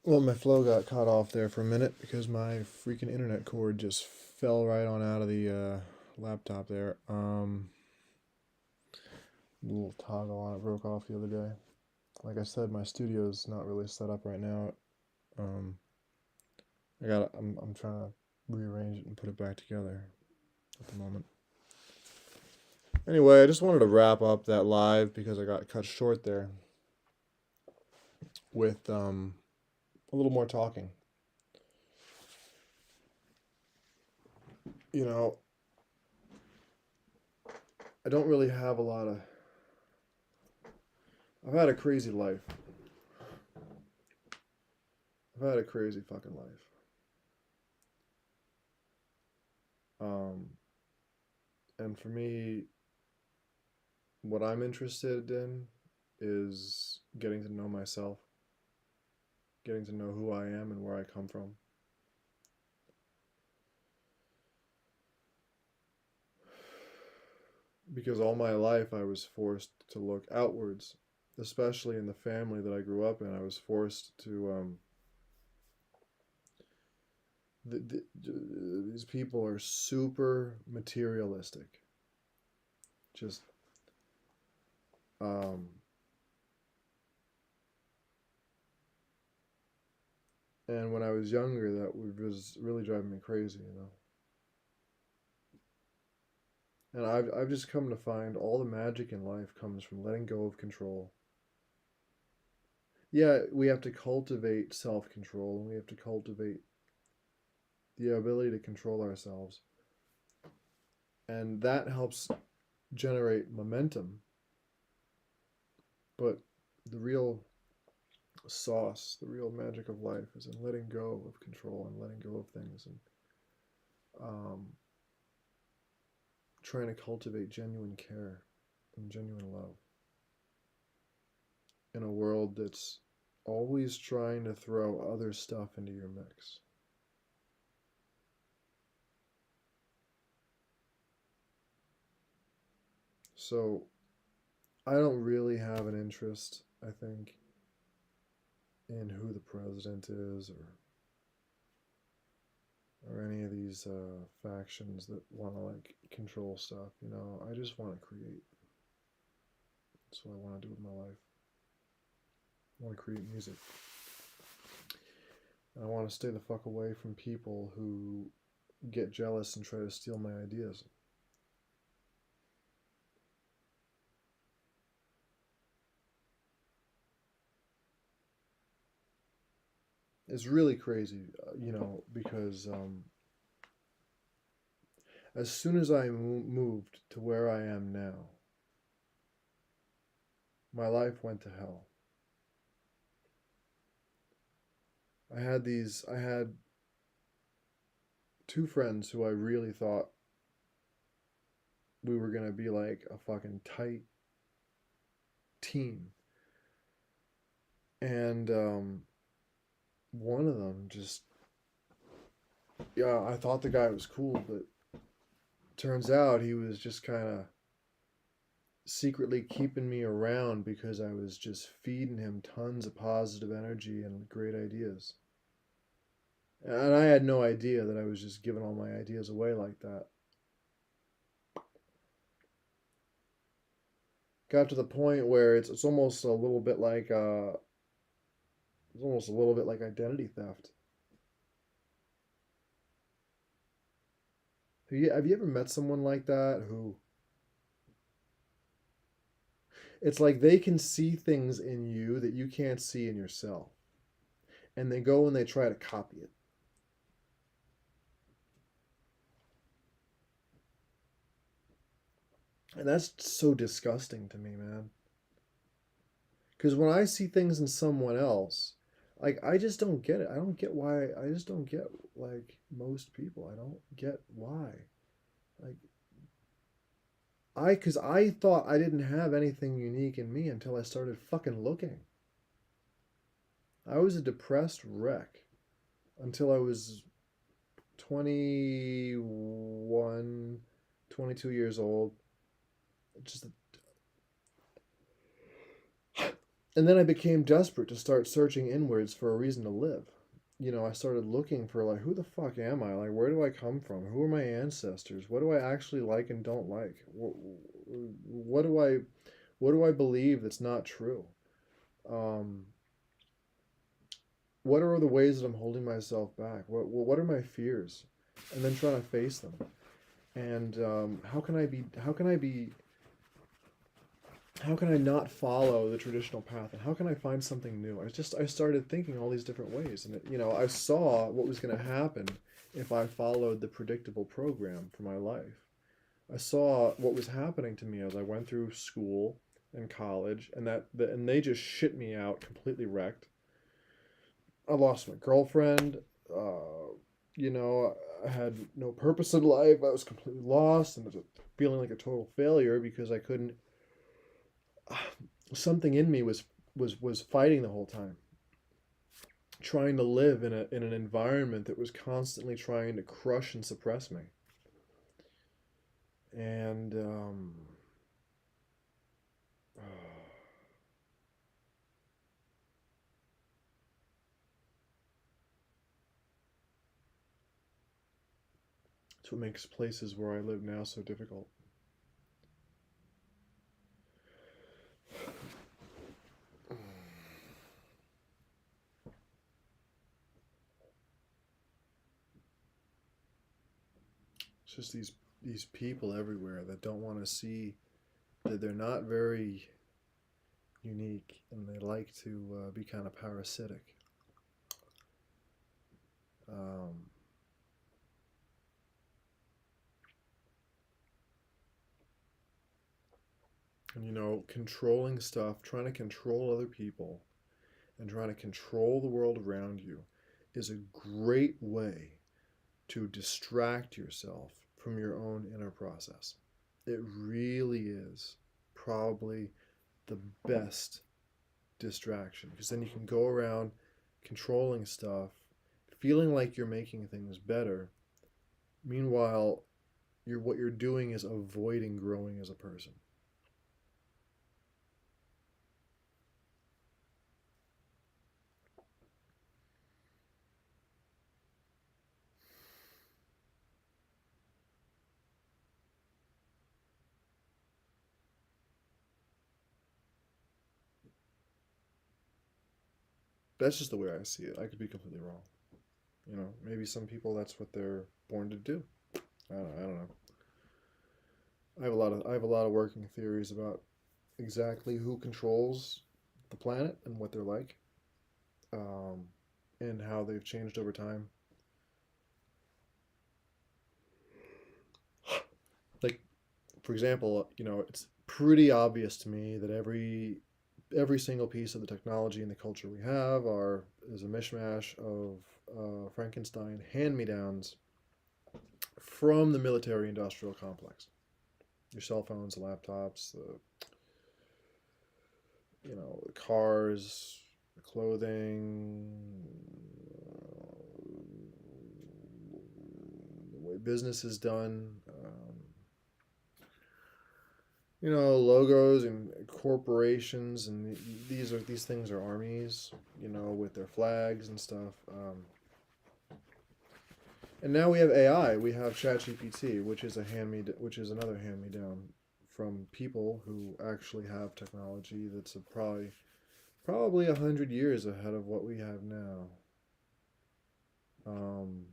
Well, my flow got cut off there for a minute because my freaking internet cord just fell right on out of the laptop there. Little toggle on it broke off the other day. Like I said, my studio's not really set up right now. Um, I'm trying to rearrange it and put it back together at the moment. Anyway, I just wanted to wrap up that live because I got cut short there with a little more talking. You know, I don't really have a lot of. I've had a crazy life. I've had a crazy fucking life. Um, and for me, what I'm interested in is getting to know myself, getting to know who I am and where I come from. Because all my life I was forced to look outwards, especially in the family that I grew up in. I was forced to. These people are super materialistic. Just. Um, and when I was younger, that was really driving me crazy, you know. And I've just come to find all the magic in life comes from letting go of control. Yeah, we have to cultivate self control and we have to cultivate the ability to control ourselves. And that helps generate momentum. But the real sauce, the real magic of life is in letting go of control and letting go of things and um, trying to cultivate genuine care and genuine love in a world that's always trying to throw other stuff into your mix. So I don't really have an interest, I think, in who the president is or any of these factions that want to like control stuff. You know, I just want to create. That's what I want to do with my life. I want to create music. And I want to stay the fuck away from people who get jealous and try to steal my ideas. It's really crazy, you know, because as soon as I moved to where I am now, my life went to hell. I had two friends who I really thought we were gonna be like a fucking tight team, and one of them just, yeah, I thought the guy was cool, but turns out he was just kind of secretly keeping me around because I was just feeding him tons of positive energy and great ideas. And I had no idea that I was just giving all my ideas away like that. Got to the point where it's almost a little bit like it's almost a little bit like identity theft. Have you ever met someone like that who it's like they can see things in you that you can't see in yourself, and they go and they try to copy it. And that's so disgusting to me, man. Because when I see things in someone else, like I just don't get it. I don't get why. I just don't get like most people. I don't get why. Like because I thought I didn't have anything unique in me until I started fucking looking. I was a depressed wreck until I was 21, 22 years old. Just And then I became desperate to start searching inwards for a reason to live. I started looking for, like, who the fuck am I? Like, where do I come from? Who are my ancestors? What do I actually like and don't like? What do I believe that's not true? Um, what are the ways that I'm holding myself back? What are my fears? And then trying to face them. And how can I not follow the traditional path, and how can I find something new? I started thinking all these different ways, and I saw what was going to happen if I followed the predictable program for my life. I saw what was happening to me as I went through school and college, and they just shit me out completely wrecked. I lost my girlfriend. You know, I had no purpose in life. I was completely lost and was feeling like a total failure because I couldn't. Something in me was fighting the whole time, trying to live in an environment that was constantly trying to crush and suppress me. And it's what makes places where I live now so difficult. It's just these people everywhere that don't want to see that they're not very unique, and they like to be kind of parasitic. Um, and controlling stuff, trying to control other people, and trying to control the world around you is a great way to distract yourself from your own inner process. It really is probably the best distraction, because then you can go around controlling stuff, feeling like you're making things better. Meanwhile, what you're doing is avoiding growing as a person. That's just the way I see it. I could be completely wrong. Maybe some people that's what they're born to do. I don't know. I have a lot of working theories about exactly who controls the planet and what they're like, um, and how they've changed over time. Like, for example, it's pretty obvious to me that every single piece of the technology and the culture we have is a mishmash of Frankenstein hand-me-downs from the military-industrial complex. Your cell phones, the laptops, the cars, the clothing, the way business is done. Logos and corporations, and these things are armies, with their flags and stuff. And now we have AI. We have ChatGPT, which is another hand me down from people who actually have technology that's probably 100 years ahead of what we have now. Um,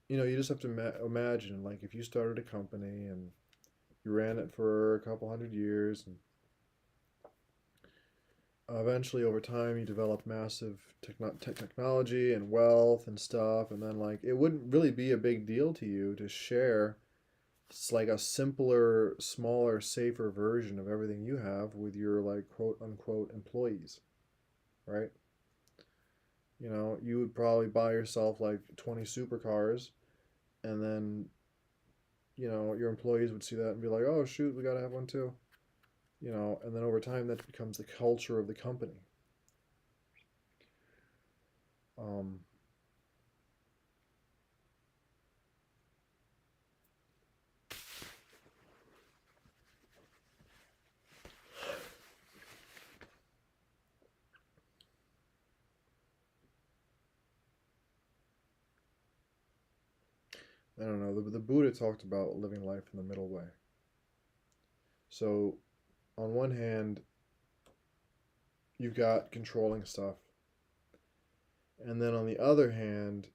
you just have to imagine, like, if you started a company and you ran it for a couple 100 years, and eventually over time you develop massive technology and wealth and stuff, and then, like, it wouldn't really be a big deal to you to share. It's like a simpler, smaller, safer version of everything you have with your, like, quote unquote employees, right? You would probably buy yourself like 20 supercars, and then your employees would see that and be like, "Oh shoot, we got to have one too." And then over time that becomes the culture of the company. Um, I don't know. The Buddha talked about living life in the middle way. So, on one hand, you've got controlling stuff, and then on the other hand,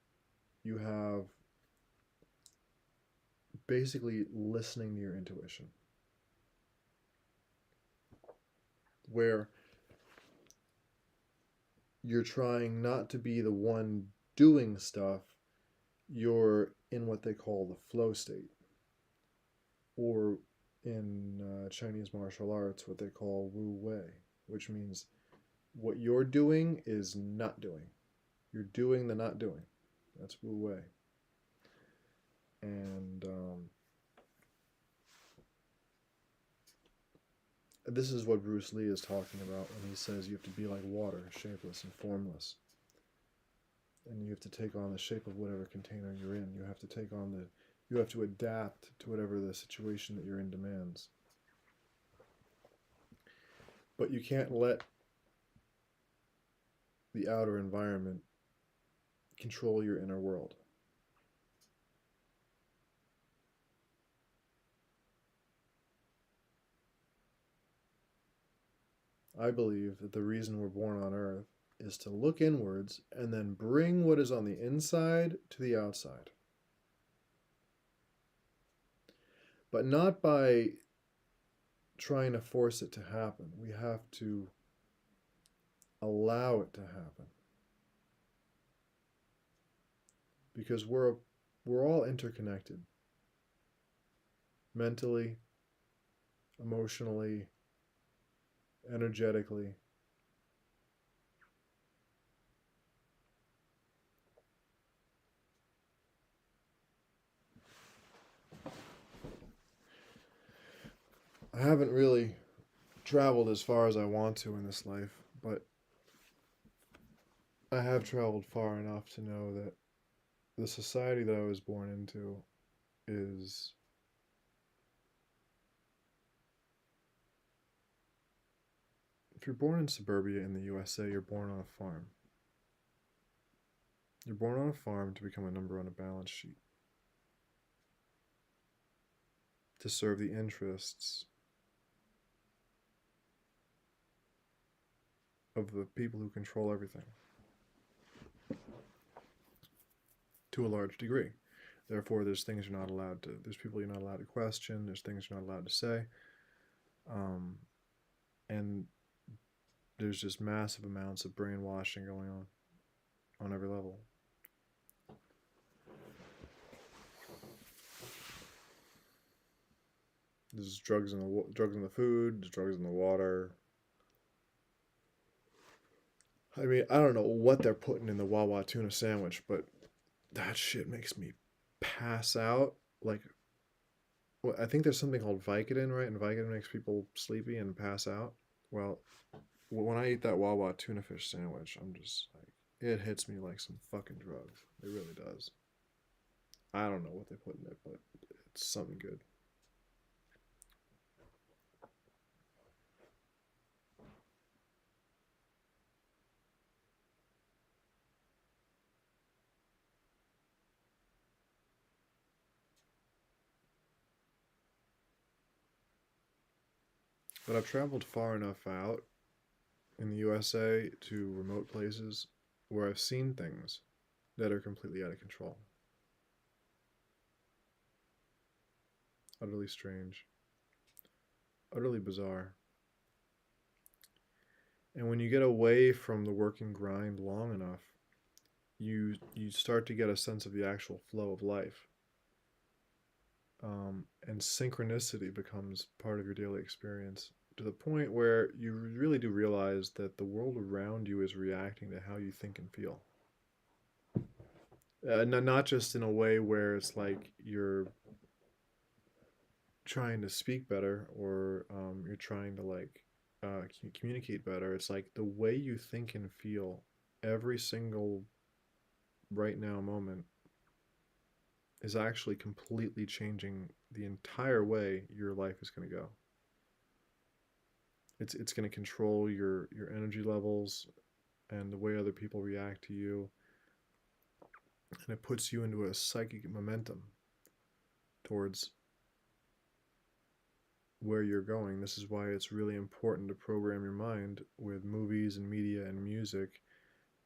you have basically listening to your intuition, where you're trying not to be the one doing stuff, you're in what they call the flow state, or in Chinese martial arts, what they call Wu Wei, which means what you're doing is not doing. You're doing the not doing. That's Wu Wei. And this is what Bruce Lee is talking about when he says you have to be like water, shapeless and formless. And you have to take on the shape of whatever container you're in. You have to adapt to whatever the situation that you're in demands. But you can't let the outer environment control your inner world. I believe that the reason we're born on Earth is to look inwards and then bring what is on the inside to the outside. But not by trying to force it to happen. We have to allow it to happen. Because we're all interconnected. Mentally, emotionally, energetically. I haven't really traveled as far as I want to in this life, but I have traveled far enough to know that the society that I was born into is if you're born in suburbia in the USA, you're born on a farm. You're born on a farm to become a number on a balance sheet, to serve the interests of the people who control everything to a large degree. Therefore, there's people you're not allowed to question, there's things you're not allowed to say. And there's just massive amounts of brainwashing going on every level. There's drugs in the food, there's drugs in the water. I mean, I don't know what they're putting in the Wawa tuna sandwich, but that shit makes me pass out. Like, well, I think there's something called Vicodin, right? And Vicodin makes people sleepy and pass out. Well, when I eat that Wawa tuna fish sandwich, I'm just like, it hits me like some fucking drugs. It really does. I don't know what they put in it, but it's something good. But I've traveled far enough out in the USA to remote places where I've seen things that are completely out of control. Utterly strange, utterly bizarre. And when you get away from the working grind long enough, you start to get a sense of the actual flow of life. And synchronicity becomes part of your daily experience to the point where you really do realize that the world around you is reacting to how you think and feel. Not just in a way where it's like you're trying to speak better or you're trying to communicate better. It's like the way you think and feel every single right now moment is actually completely changing the entire way your life is going to go. It's going to control your energy levels and the way other people react to you, and it puts you into a psychic momentum. towards where you're going. This is why it's really important to program your mind with movies and media and music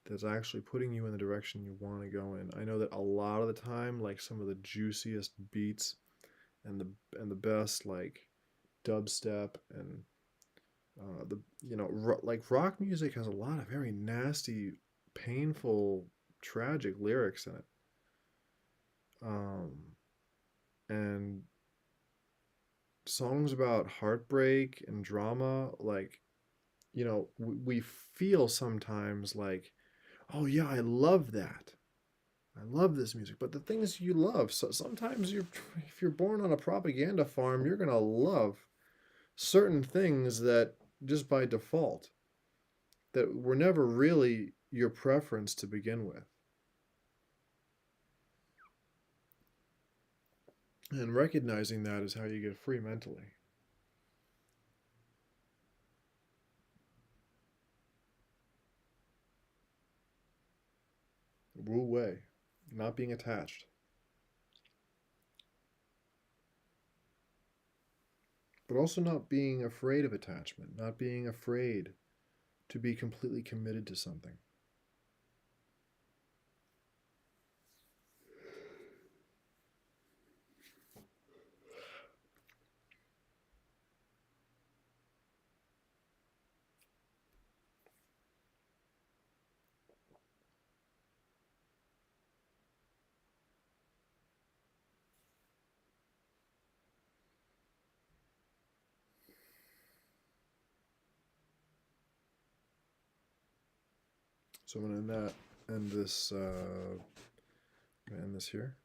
that's actually putting you in the direction you want to go in. I know that a lot of the time, like some of the juiciest beats and the best like dubstep and the like rock music has a lot of very nasty, painful, tragic lyrics in it. Um, and songs about heartbreak and drama, like we feel sometimes like, oh yeah, I love that. I love this music, but the things you love, so sometimes if you're born on a propaganda farm, you're gonna love certain things that just by default that were never really your preference to begin with. And recognizing that is how you get free mentally. Wu Wei, not being attached, but also not being afraid of attachment, not being afraid to be completely committed to something. So I'm gonna end this. End this here.